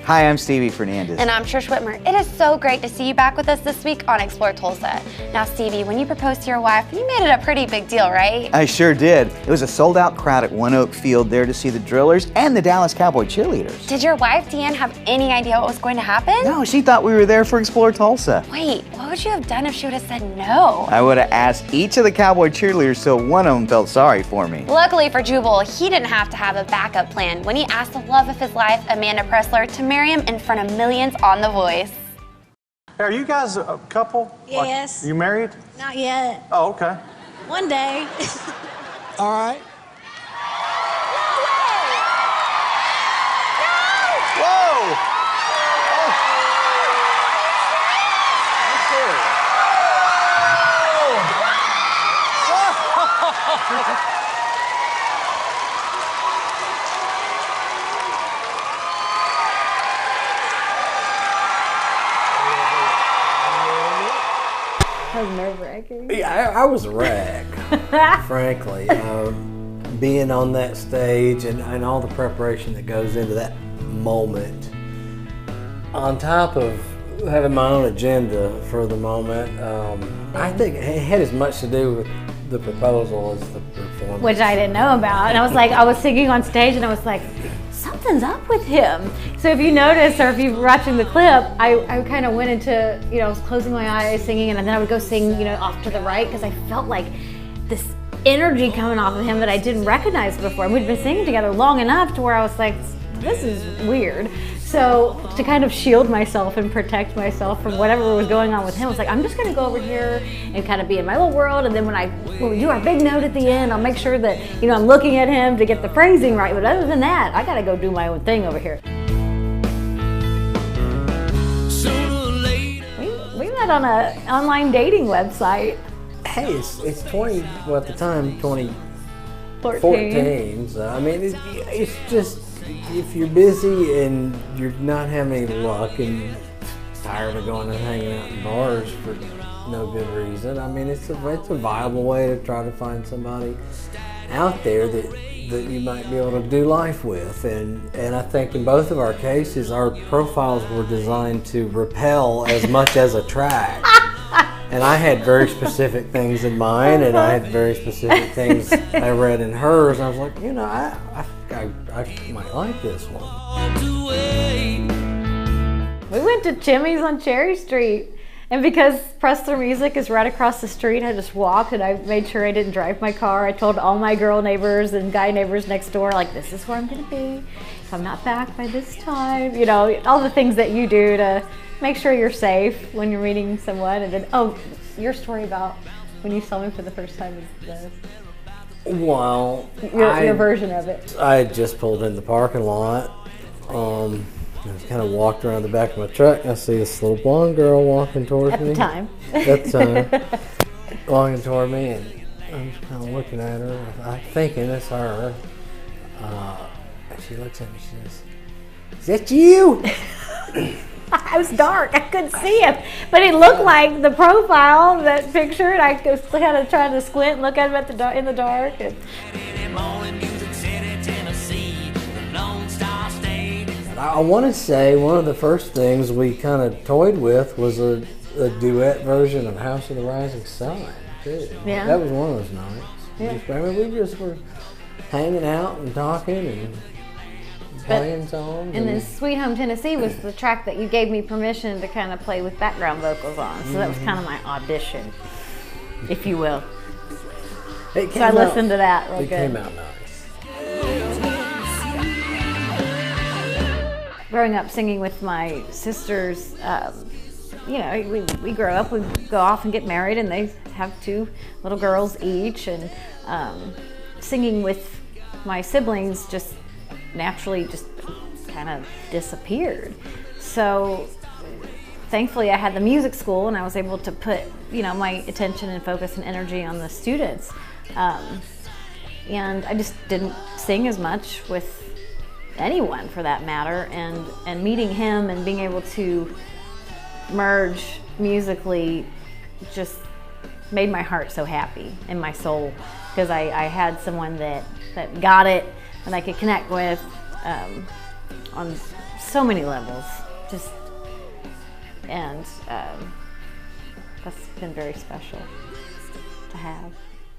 Hi, I'm Stevie Fernandez. And I'm Trish Whitmer. It is so great to see you back with us this week on Explore Tulsa. Now, Stevie, when you proposed to your wife, you made it a pretty big deal, right? I sure did. It was a sold-out crowd at One Oak Field there to see the Drillers and the Dallas Cowboy cheerleaders. Did your wife, Deanne, have any idea what was going to happen? No, she thought we were there for Explore Tulsa. Wait, what would you have done if she would have said no? I would have asked each of the Cowboy cheerleaders so one of them felt sorry for me. Luckily for Jubal, he didn't have to have a backup plan when he asked the love of his life, Amanda Preslar, to marry him in front of millions on The Voice. Hey, are you guys a couple? Yes. Like, you married? Not yet. Oh, okay. One day. All right. Whoa! Oh. That was nerve-wracking. Yeah, I was a wreck, frankly. Being on that stage and all the preparation that goes into that moment, on top of having my own agenda for the moment, I think it had as much to do with the proposal as the performance. Which I didn't know about. And I was singing on stage and I was like, something's up with him. So if you notice, or if you're watching the clip, I kind of went into, I was closing my eyes singing, and then I would go sing, off to the right, because I felt like this energy coming off of him that I didn't recognize before. And we'd been singing together long enough to where I was like, this is weird. So to kind of shield myself and protect myself from whatever was going on with him, I was like, I'm just gonna go over here and kind of be in my little world, and then when we do our big note at the end, I'll make sure that, I'm looking at him to get the phrasing right. But other than that, I gotta go do my own thing over here. We met on an online dating website. Hey, it's 20, well at the time, 2014. 14. So, I mean, it's just, if you're busy and you're not having any luck and tired of going and hanging out in bars for no good reason, I mean, it's a viable way to try to find somebody out there that you might be able to do life with. And I think in both of our cases, our profiles were designed to repel as much as attract. And I had very specific things in mine, and I had very specific things I read in hers. And I was like, I might like this one. We went to Chimmy's on Cherry Street, and because Preslar Music is right across the street, I just walked, and I made sure I didn't drive my car. I told all my girl neighbors and guy neighbors next door, like, this is where I'm gonna be if I'm not back by this time. All the things that you do to make sure you're safe when you're meeting someone. And then, your story about when you saw me for the first time is this. Well, your version of it. I had just pulled in the parking lot. I was kind of walked around the back of my truck, and I see this little blonde girl walking towards me. At the time. At the time. Walking toward me, and I'm just kind of looking at her. I'm thinking it's her. And she looks at me, she says, "Is that you?" It was dark. I couldn't see him, but it looked like the profile, that picture, and I was kind of trying to squint and look at him in the dark. And I want to say one of the first things we kind of toyed with was a duet version of House of the Rising Sun, too. Yeah. That was one of those nights. Yeah. We just were hanging out and talking and playing songs. And then Sweet Home Tennessee was the track that you gave me permission to kind of play with background vocals on. So that was kind of my audition, if you will. So I listened to that real good. It came out nice. Growing up singing with my sisters, we grow up, we go off and get married, and they have 2 little girls each. And singing with my siblings just naturally just kind of disappeared. So thankfully I had the music school, and I was able to put my attention and focus and energy on the students, and I just didn't sing as much with anyone for that matter. And meeting him and being able to merge musically just made my heart so happy and my soul, because I had someone that got it and I could connect with on so many levels. Just, and that's been very special to have.